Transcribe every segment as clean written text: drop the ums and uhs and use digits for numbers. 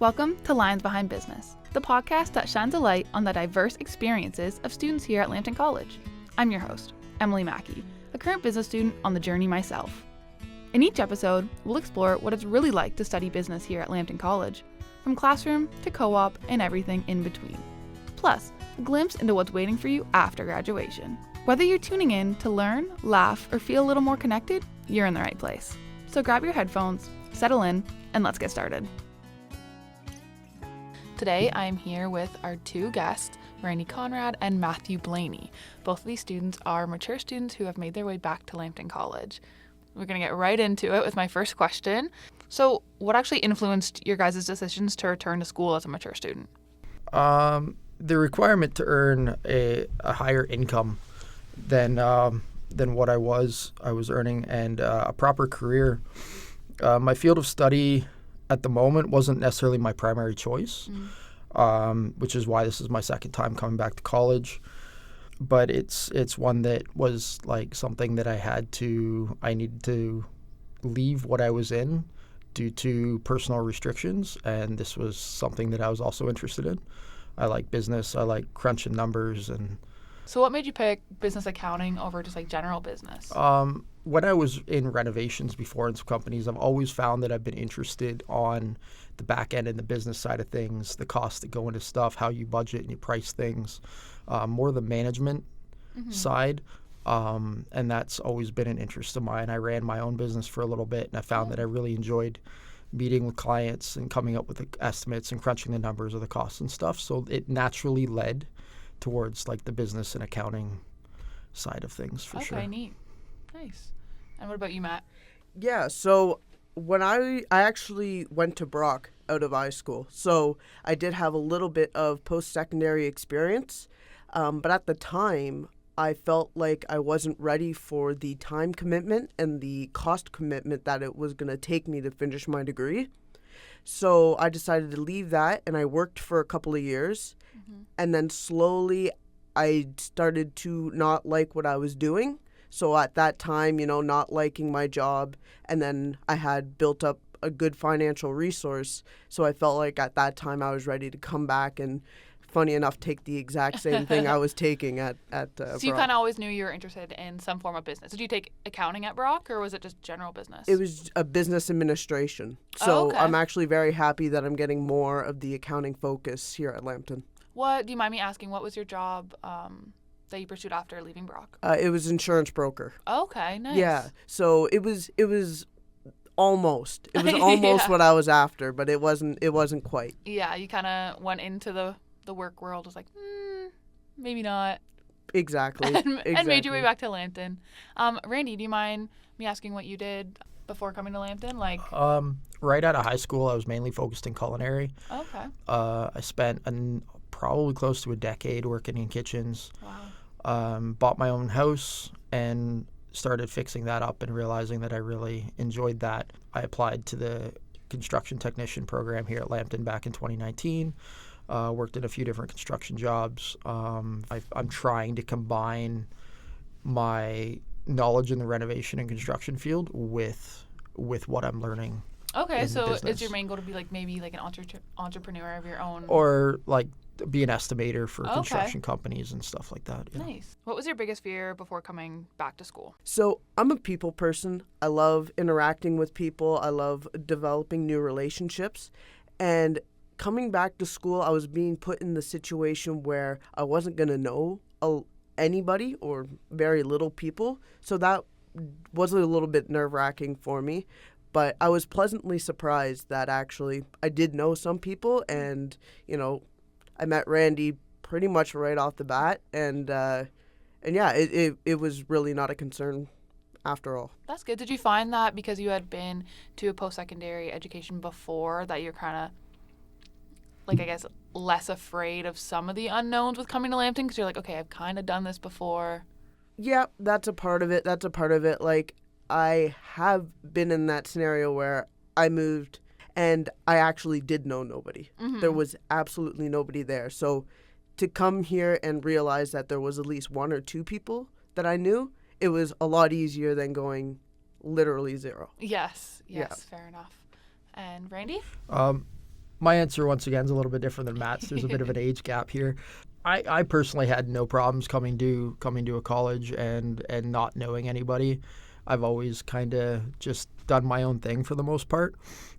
Welcome to Lines Behind Business, the podcast that shines a light on the diverse experiences of students here at Lambton College. I'm your host, Emily Mackie, a current business student on the journey myself. In each episode, we'll explore what it's really like to study business here at Lambton College, from classroom to co-op and everything in between. Plus, a glimpse into what's waiting for you after graduation. Whether you're tuning in to learn, laugh, or feel a little more connected, you're in the right place. So grab your headphones, settle in, and let's get started. Today, I'm here with our two guests, Conrad and Matthew Blayney. Both of these students are mature students who have made their way back to Lambton College. We're going to get right into it with my first question. So, what actually influenced your guys' decisions to return to school as a mature student? The requirement to earn a higher income than what I was earning, and a proper career. My field of study at the moment wasn't necessarily my primary choice, which is why this is my second time coming back to college. But it's one that was like something that I needed to leave what I was in due to personal restrictions, and this was something that I was also interested in. I like business. I like crunching numbers. And so what made you pick business accounting over just like general business? When I was in renovations before in some companies, I've always found that I've been interested on the back end and the business side of things, the costs that go into stuff, how you budget and you price things, more the management side. And that's always been an interest of mine. I ran my own business for a little bit, and I found that I really enjoyed meeting with clients and coming up with the estimates and crunching the numbers of the costs and stuff. So it naturally led towards like the business and accounting side of things for sure. Okay, neat. Nice. And what about you, Matt? Yeah, so when I actually went to Brock out of high school, so I did have a little bit of post-secondary experience, but at the time, I felt like I wasn't ready for the time commitment and the cost commitment that it was going to take me to finish my degree. So I decided to leave that, and I worked for a couple of years, and then slowly I started to not like what I was doing. So at that time, not liking my job, and then I had built up a good financial resource. So I felt like at that time I was ready to come back and, funny enough, take the exact same thing I was taking at So you kind of always knew you were interested in some form of business. Did you take accounting at Brock, or was it just general business? It was a business administration. So okay. I'm actually very happy that I'm getting more of the accounting focus here at Lambton. Do you mind me asking, what was your job that you pursued after leaving Brock? It was insurance broker. Okay, nice. Yeah, so it was almost Yeah. what I was after, but it wasn't quite. Yeah, you kind of went into the work world, was like, maybe not. Exactly. And made your way back to Lambton. Randy, do you mind me asking what you did before coming to Lambton? Right out of high school, I was mainly focused in culinary. Okay. I spent probably close to a decade working in kitchens. Wow. Bought my own house and started fixing that up and realizing that I really enjoyed that. I applied to the construction technician program here at Lambton back in 2019. Worked in a few different construction jobs. I'm trying to combine my knowledge in the renovation and construction field with what I'm learning. Okay, so business. is your main goal to be maybe an entrepreneur of your own? Or be an estimator for construction companies and stuff like that. Yeah. Nice. What was your biggest fear before coming back to school? So I'm a people person. I love interacting with people. I love developing new relationships. And coming back to school, I was being put in the situation where I wasn't going to know anybody or very little people. So that was a little bit nerve-wracking for me. But I was pleasantly surprised that actually I did know some people, and, I met Randy pretty much right off the bat. And yeah, it was really not a concern after all. That's good. Did you find that because you had been to a post-secondary education before that you're kind of, I guess, less afraid of some of the unknowns with coming to Lambton? Because you're like, okay, I've kind of done this before. Yeah, that's a part of it. I have been in that scenario where I moved and I actually did know nobody. There was absolutely nobody there. So to come here and realize that there was at least one or two people that I knew, it was a lot easier than going literally zero. Yes, fair enough. And Randy? My answer, once again, is a little bit different than Matt's. There's a bit of an age gap here. I personally had no problems coming to a college and not knowing anybody. I've always kind of just done my own thing for the most part.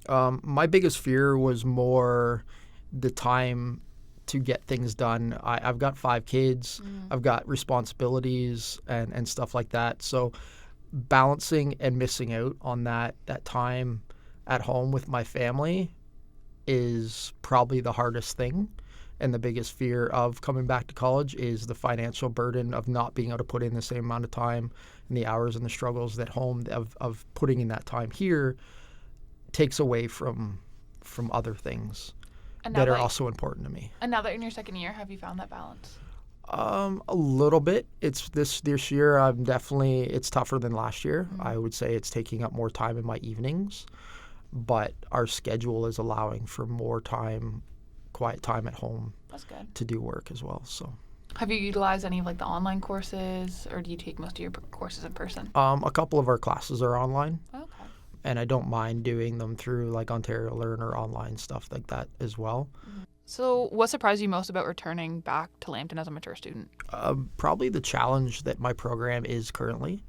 My biggest fear was more the time to get things done. I've got 5 kids. I've got responsibilities and stuff like that. So balancing and missing out on that time at home with my family is probably the hardest thing. And the biggest fear of coming back to college is the financial burden of not being able to put in the same amount of time and the hours and the struggles that home of putting in that time here takes away from other things that are also important to me. And now that you're in your second year, have you found that balance? A little bit. It's this year. It's tougher than last year. I would say it's taking up more time in my evenings, but our schedule is allowing for more time, quiet time at home. That's good. To do work as well. So, have you utilized any of like the online courses, or do you take most of your courses in person? A couple of our classes are online. Okay. And I don't mind doing them through like Ontario Learn or online stuff like that as well. So what surprised you most about returning back to Lambton as a mature student? Probably the challenge that my program is currently.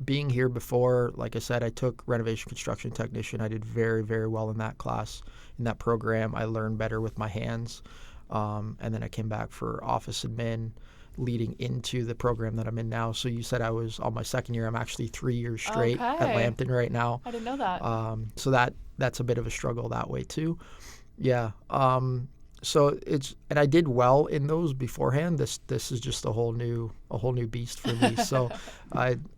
Being here before, like I said, I took renovation construction technician. I did very, very well in that class. In that program, I learned better with my hands. And then I came back for office admin leading into the program that I'm in now. So you said I was on my second year. I'm actually 3 years straight at Lambton right now. I didn't know that. So that's a bit of a struggle that way too. Yeah. So and I did well in those beforehand. This is just a whole new beast for me. So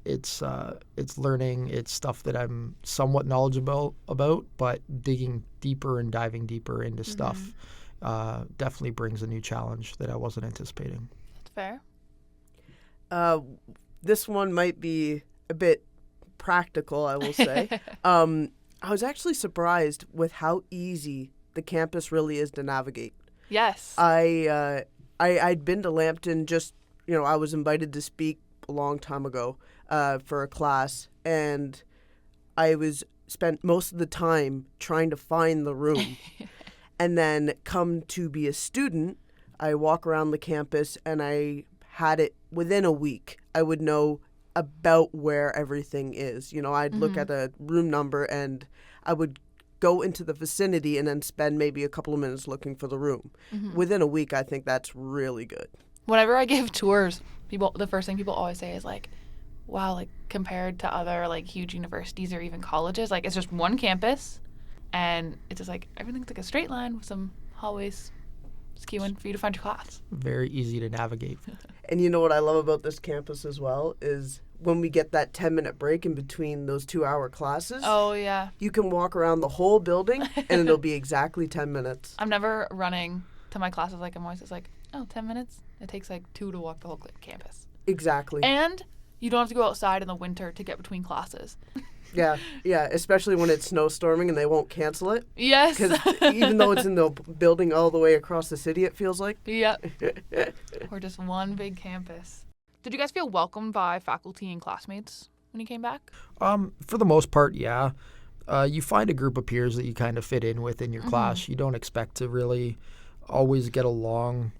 it's learning. It's stuff that I'm somewhat knowledgeable about, but digging deeper and diving deeper into stuff definitely brings a new challenge that I wasn't anticipating. Fair. This one might be a bit practical, I will say. I was actually surprised with how easy the campus really is to navigate. Yes. I'd been to Lambton I was invited to speak a long time ago for a class, and I spent most of the time trying to find the room. And then come to be a student, I walk around the campus, and I had it within a week. I would know about where everything is. I'd look at a room number, and I would go into the vicinity and then spend maybe a couple of minutes looking for the room. Within a week, I think that's really good. Whenever I give tours, the first thing people always say is like, wow, like compared to other like huge universities or even colleges, like it's just one campus, and it's just like everything's like a straight line with some hallways skewing for you to find your class. Very easy to navigate. And you know what I love about this campus as well is when we get that 10-minute break in between those 2-hour classes. Oh, yeah. You can walk around the whole building, and it'll be exactly 10 minutes. I'm never running to my classes. Like, I'm always just like, 10 minutes? It takes like 2 to walk the whole campus. Exactly. And you don't have to go outside in the winter to get between classes. Yeah, especially when it's snowstorming and they won't cancel it. Yes. Because even though it's in the building all the way across the city, it feels like. Yep. Or just one big campus. Did you guys feel welcomed by faculty and classmates when you came back? For the most part, yeah. You find a group of peers that you kind of fit in with in your class. You don't expect to really always get along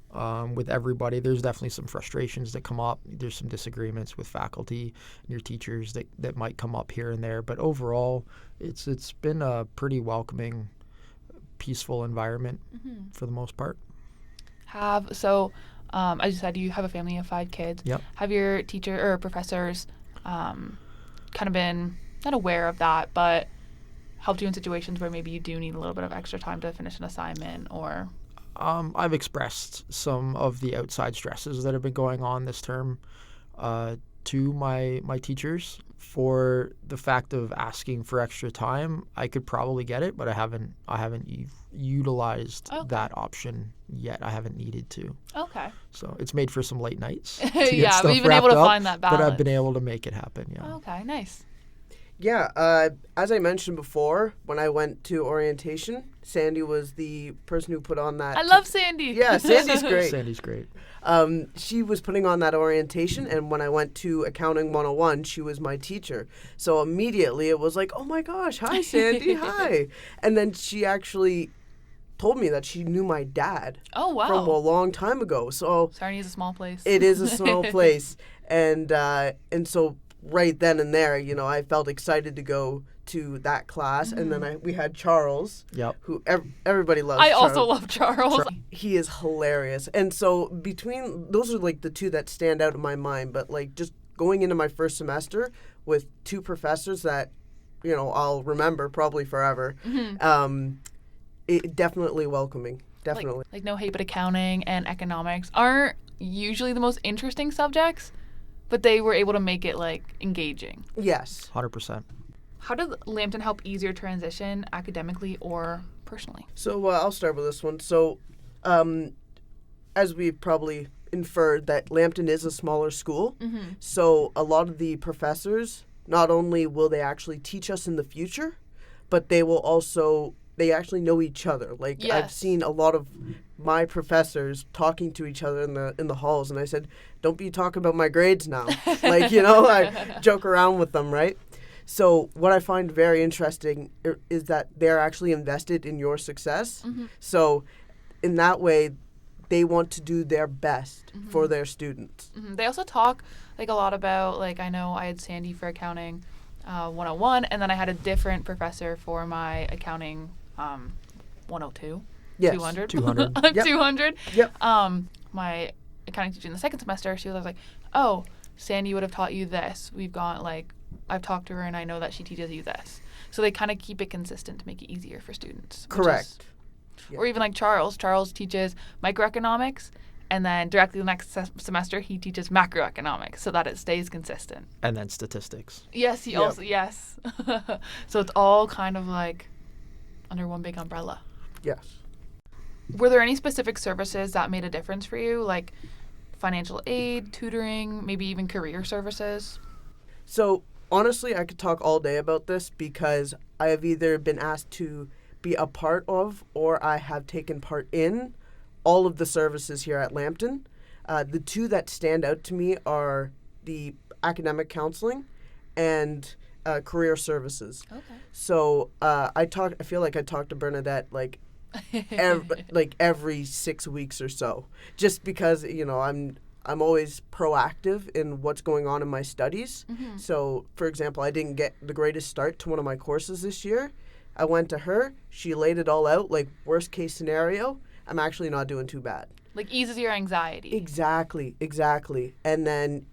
with everybody. There's definitely some frustrations that come up. There's some disagreements with faculty and your teachers that might come up here and there. But overall, it's been a pretty welcoming, peaceful environment for the most part. As you said, you have a family of 5 kids. Yep. Have your teacher or professors kind of been not aware of that, but helped you in situations where maybe you do need a little bit of extra time to finish an assignment or... I've expressed some of the outside stresses that have been going on this term to my teachers for the fact of asking for extra time. I could probably get it, but I haven't utilized that option yet. I haven't needed to. Okay. So it's made for some late nights. Yeah, but you've been able to find that balance. But I've been able to make it happen, yeah. Okay, nice. Yeah, as I mentioned before, when I went to orientation, Sandy was the person who put on that. I love Sandy. Yeah, Sandy's great. Sandy's great. She was putting on that orientation, and when I went to Accounting 101, she was my teacher. So immediately it was like, oh my gosh, hi Sandy, hi. And then she actually told me that she knew my dad Oh, wow. from a long time ago. So Sarnia is a small place. it is a small place, and so right then and there, I felt excited to go to that class, and then we had Charles, Yep. who everybody loves. I Charles. also love Charles. He is hilarious, and so between those are like the two that stand out in my mind. But like just going into my first semester with two professors that, I'll remember probably forever. It definitely welcoming. Definitely. Like no hate, but accounting and economics aren't usually the most interesting subjects, but they were able to make it like engaging. Yes. 100%. How did Lambton help ease your transition academically or personally? So I'll start with this one. So, as we've probably inferred, that Lambton is a smaller school. So a lot of the professors, not only will they actually teach us in the future, but they actually know each other. Like Yes. I've seen a lot of my professors talking to each other in the halls, and I said, "Don't be talking about my grades now." I joke around with them, right? So what I find very interesting is that they're actually invested in your success. So in that way, they want to do their best for their students. They also talk like a lot about, like, I know I had Sandy for accounting 101, and then I had a different professor for my accounting 102. Yes. 200. 200. Yep. 200. Yep. My accounting teacher in the second semester, she was like, "Oh, Sandy would have taught you this. We've got like, I've talked to her and I know that she teaches you this." So they kind of keep it consistent to make it easier for students. Correct. Or even like Charles. Charles teaches microeconomics, and then directly the next semester he teaches macroeconomics, so that it stays consistent. And then statistics. Yes, he also, yes. So it's all kind of like under one big umbrella. Yes. Were there any specific services that made a difference for you, like financial aid, tutoring, maybe even career services? So honestly, I could talk all day about this because I have either been asked to be a part of or I have taken part in all of the services here at Lambton. The two that stand out to me are the academic counseling and career services. Okay. So I feel like I talk to Bernadette like every 6 weeks or so, just because I'm always proactive in what's going on in my studies. So, for example, I didn't get the greatest start to one of my courses this year. I went to her. She laid it all out, like worst case scenario. I'm actually not doing too bad. Like eases your anxiety. Exactly. And then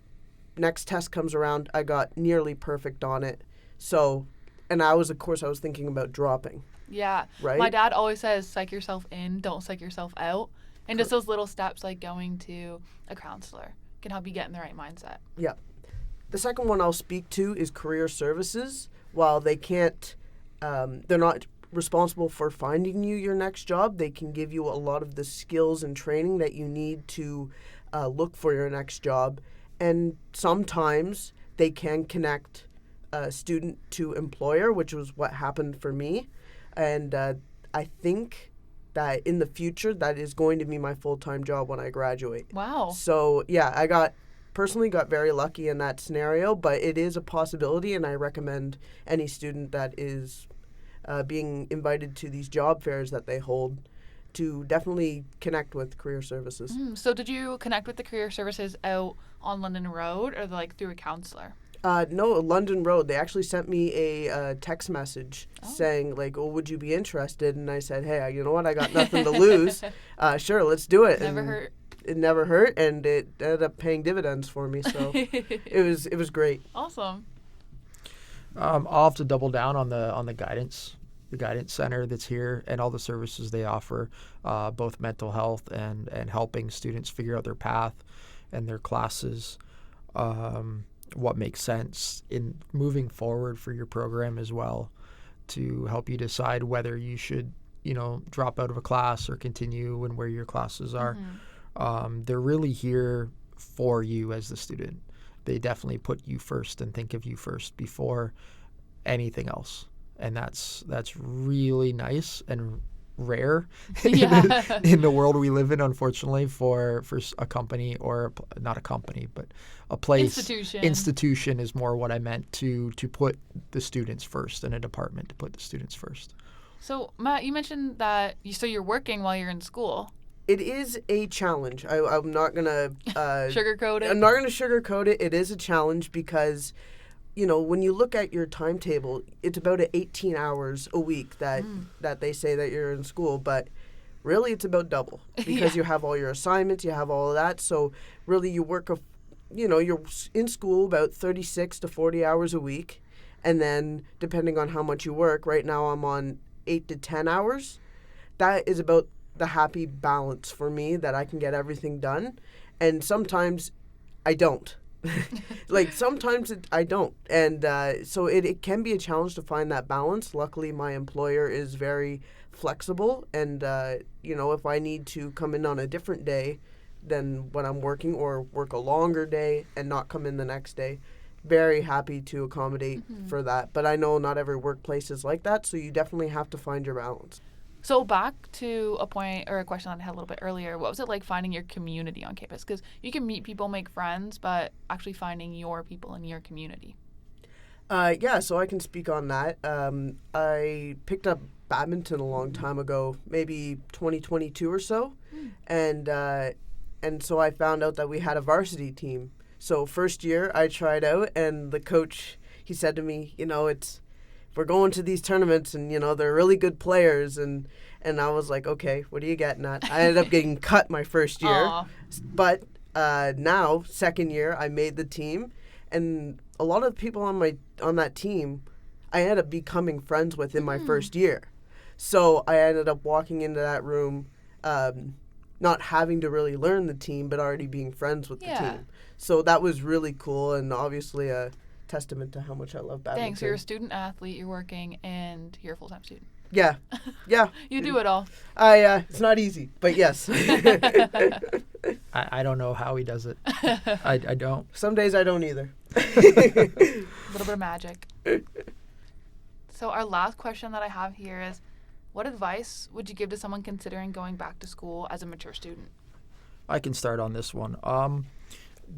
next test comes around, I got nearly perfect on it. So, and I was thinking about dropping. Yeah. Right? My dad always says, psych yourself in, don't psych yourself out. And just those little steps like going to a counselor can help you get in the right mindset. Yeah. The second one I'll speak to is career services. While they can't, they're not responsible for finding you your next job, they can give you a lot of the skills and training that you need to look for your next job. And sometimes they can connect student to employer, which was what happened for me. And I think that in the future, that is going to be my full-time job when I graduate. Wow. So, yeah, I personally got very lucky in that scenario, but it is a possibility, and I recommend any student that is being invited to these job fairs that they hold to definitely connect with career services. So did you connect with the career services out on London Road or like through a counselor? No, London Road. They actually sent me a text message saying, like, "Oh, would you be interested?" And I said, "Hey, you know what? I got nothing to lose. Sure, let's do it." Never hurt. It never hurt, and it ended up paying dividends for me. So it was great. Awesome. I'll have to double down on the guidance center that's here and all the services they offer, both mental health and helping students figure out their path and their classes. What makes sense in moving forward for your program as well, to help you decide whether you should, drop out of a class or continue and where your classes are. They're really here for you as the student. They definitely put you first and think of you first before anything else. And that's really nice and rare in the world we live in, unfortunately, for a company or not a company, but a place. Institution is more what I meant, to put the students first, and a department to put the students first. So, Matt, you mentioned that you're working while you're in school. It is a challenge. I'm not going to... Sugarcoat it? I'm not going to sugarcoat it. It is a challenge because, when you look at your timetable, it's about 18 hours a week that they say that you're in school, but really it's about double because you have all your assignments, you have all of that. So really you work, you're in school about 36 to 40 hours a week. And then depending on how much you work, right now I'm on 8 to 10 hours. That is about the happy balance for me that I can get everything done. And sometimes I don't. Sometimes I don't. And so it can be a challenge to find that balance. Luckily, my employer is very flexible. And, if I need to come in on a different day than when I'm working or work a longer day and not come in the next day, very happy to accommodate for that. But I know not every workplace is like that, so you definitely have to find your balance. So back to a point or a question that I had a little bit earlier, what was it like finding your community on campus? Because you can meet people, make friends, but actually finding your people in your community. So I can speak on that. I picked up badminton a long time ago, maybe 2022 or so, and so I found out that we had a varsity team. So first year I tried out, and the coach, he said to me, we're going to these tournaments and, they're really good players. And I was like, okay, what are you getting at? I ended up getting cut my first year. Aww. But now, second year, I made the team. And a lot of the people on that team, I ended up becoming friends with in my first year. So I ended up walking into that room, not having to really learn the team, but already being friends with the team. So that was really cool, and obviously a testament to how much I love badminton. Thanks. You're a student athlete, you're working, and you're a full-time student. Yeah. You do it all. It's not easy, but yes. I don't know how he does it. I don't. Some days I don't either. A little bit of magic. So our last question that I have here is, what advice would you give to someone considering going back to school as a mature student? I can start on this one.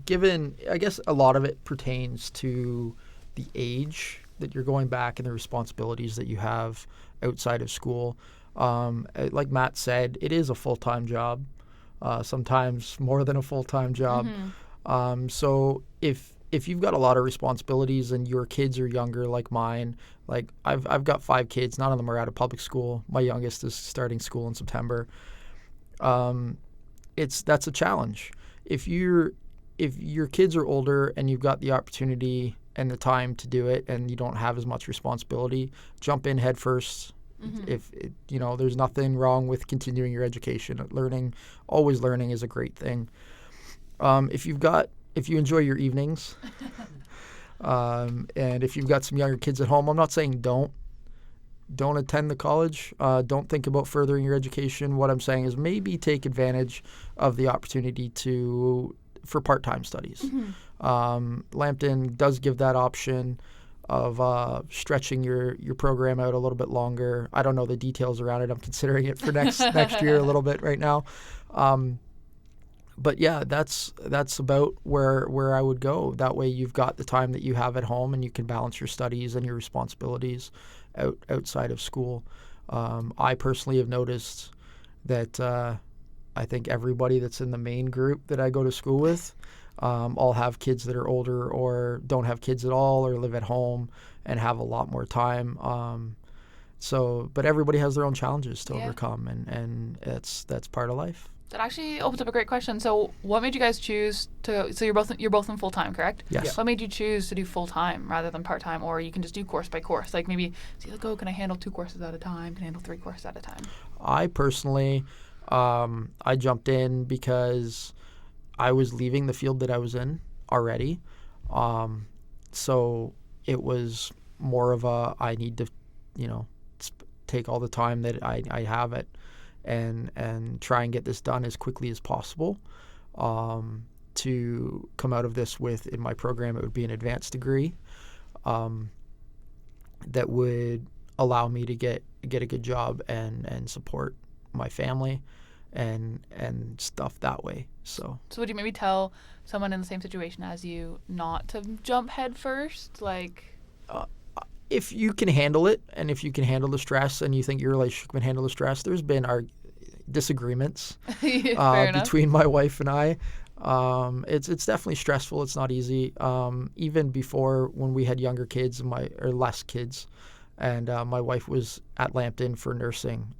Given, I guess a lot of it pertains to the age that you're going back and the responsibilities that you have outside of school. Like Matt said, it is a full-time job, sometimes more than a full-time job. So if you've got a lot of responsibilities and your kids are younger like mine, like I've got 5 kids, none of them are out of public school. My youngest is starting school in September. That's a challenge. If your kids are older and you've got the opportunity and the time to do it and you don't have as much responsibility, jump in head first. There's nothing wrong with continuing your education. Always learning is a great thing. If you enjoy your evenings, and if you've got some younger kids at home, I'm not saying don't attend the college. Don't think about furthering your education. What I'm saying is maybe take advantage of the opportunity for part-time studies. Lambton does give that option of stretching your program out a little bit longer. I don't know the details around it. I'm considering it for next year a little bit right now. But yeah, that's about where I would go. That way you've got the time that you have at home and you can balance your studies and your responsibilities outside of school. I personally have noticed that I think everybody that's in the main group that I go to school with all have kids that are older or don't have kids at all or live at home and have a lot more time. But everybody has their own challenges to overcome, and that's part of life. That actually opens up a great question. So what made you guys choose to, so you're both in full-time, correct? Yes. What made you choose to do full-time rather than part-time, or you can just do course by course? Like maybe see, like, can I handle 2 courses at a time? Can I handle 3 courses at a time? I personally, I jumped in because I was leaving the field that I was in already. So it was more of I need to, take all the time that I have it and try and get this done as quickly as possible. To come out of this with, in my program, it would be an advanced degree that would allow me to get a good job and support my family and stuff that way. So would you maybe tell someone in the same situation as you not to jump head first? Like, if you can handle it, and if you can handle the stress, and you think your relationship can handle the stress, there's been our disagreements between my wife and I. It's definitely stressful. It's not easy. Even before, when we had younger kids or less kids, and my wife was at Lambton for nursing,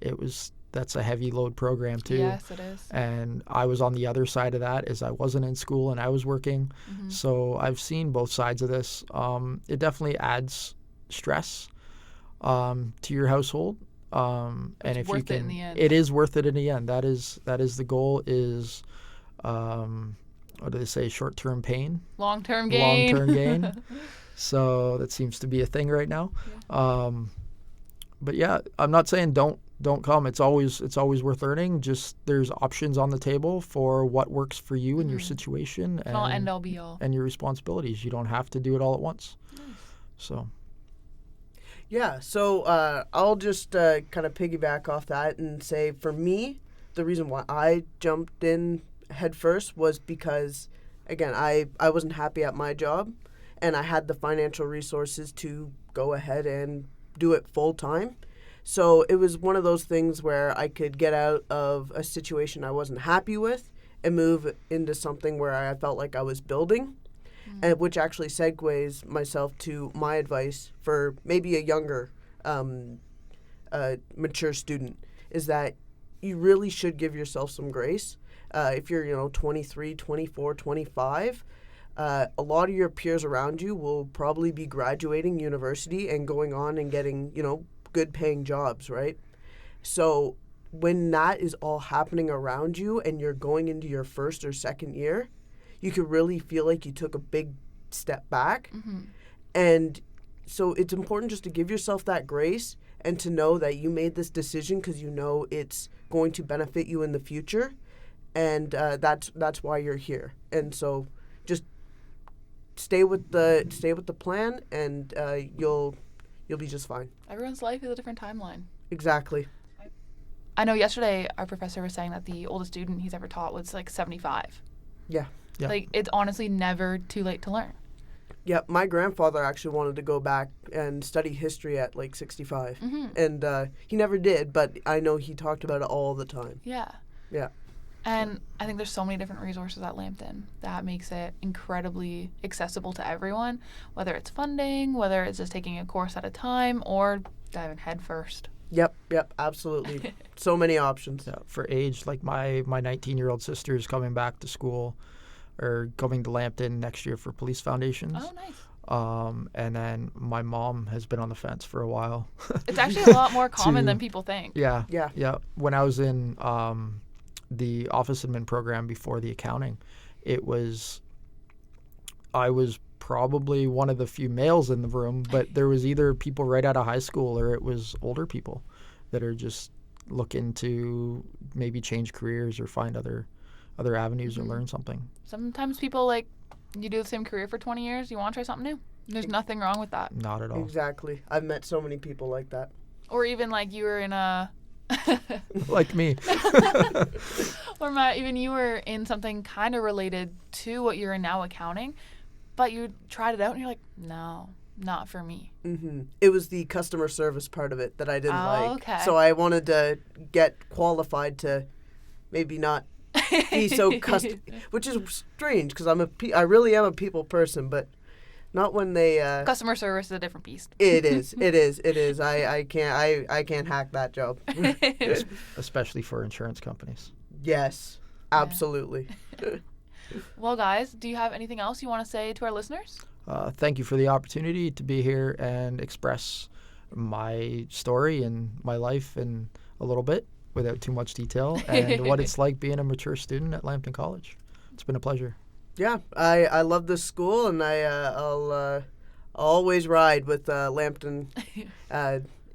that's a heavy load program too. Yes, it is. And I was on the other side of that, as I wasn't in school and I was working. Mm-hmm. So I've seen both sides of this. It definitely adds stress to your household. And if worth you can, it in the end. it is worth it in the end. That is the goal. Is what do they say? Short-term pain, Long-term gain. long-term gain. So that seems to be a thing right now. Yeah. But yeah, I'm not saying don't come. It's always worth earning. Just there's options on the table for what works for you and your situation It's not end all be all. and your responsibilities. You don't have to do it all at once. Nice. So. Yeah, so I'll just kind of piggyback off that and say, for me, the reason why I jumped in head first was because, again, I wasn't happy at my job, and I had the financial resources to go ahead and do it full time. So it was one of those things where I could get out of a situation I wasn't happy with and move into something where I felt like I was building. And which actually segues myself to my advice for maybe a younger mature student, is that you really should give yourself some grace. If you're 23, 24, 25, a lot of your peers around you will probably be graduating university and going on and getting good paying jobs, right? So when that is all happening around you and you're going into your first or second year, you could really feel like you took a big step back. Mm-hmm. And so it's important just to give yourself that grace and to know that you made this decision because you know it's going to benefit you in the future. And that's why you're here. And so just stay with the plan, and you'll be just fine. Everyone's life is a different timeline. Exactly. I know yesterday our professor was saying that the oldest student he's ever taught was like 75. Yeah. Yeah. Like, it's honestly never too late to learn. Yeah, my grandfather actually wanted to go back and study history at like 65. Mm-hmm. And he never did, but I know he talked about it all the time. Yeah. Yeah. And I think there's so many different resources at Lambton that makes it incredibly accessible to everyone, whether it's funding, whether it's just taking a course at a time, or diving head first. Yep, absolutely. So many options. Yeah, for age, like my 19-year-old sister is coming back to school, or coming to Lambton next year for police foundations. Oh, nice. And then my mom has been on the fence for a while. It's actually a lot more common than people think. Yeah. Yeah. When I was in the office admin program before the accounting, I was probably one of the few males in the room, but there was either people right out of high school or it was older people that are just looking to maybe change careers or find other avenues or learn something. Sometimes people, you do the same career for 20 years, you want to try something new. There's nothing wrong with that. Not at all. Exactly. I've met so many people like that. Or even you were in a... Like me. Or Matt, even you were in something kind of related to what you're in now, accounting, but you tried it out and you're like, no, not for me. Mm-hmm. It was the customer service part of it that I didn't like. Okay. So I wanted to get qualified to maybe not be so which is strange because I really am a people person, but not when they Customer service is a different beast. It is. I can't hack that job. Especially for insurance companies. Yes, absolutely. Well, guys, do you have anything else you want to say to our listeners? Thank you for the opportunity to be here and express my story and my life in a little bit without too much detail, and what it's like being a mature student at Lambton College. It's been a pleasure. Yeah, I love this school, and I'll always ride with Lambton.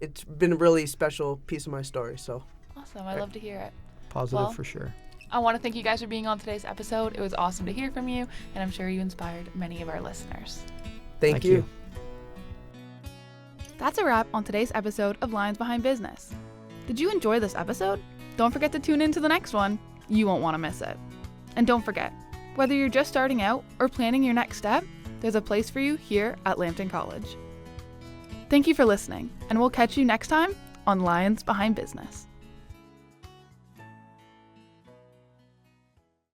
It's been a really special piece of my story. So awesome! I love to hear it. Positive for sure. I want to thank you guys for being on today's episode. It was awesome to hear from you, and I'm sure you inspired many of our listeners. Thank you. That's a wrap on today's episode of Lines Behind Business. Did you enjoy this episode? Don't forget to tune in to the next one. You won't want to miss it. And don't forget, whether you're just starting out or planning your next step, there's a place for you here at Lambton College. Thank you for listening, and we'll catch you next time on Lions Behind Business.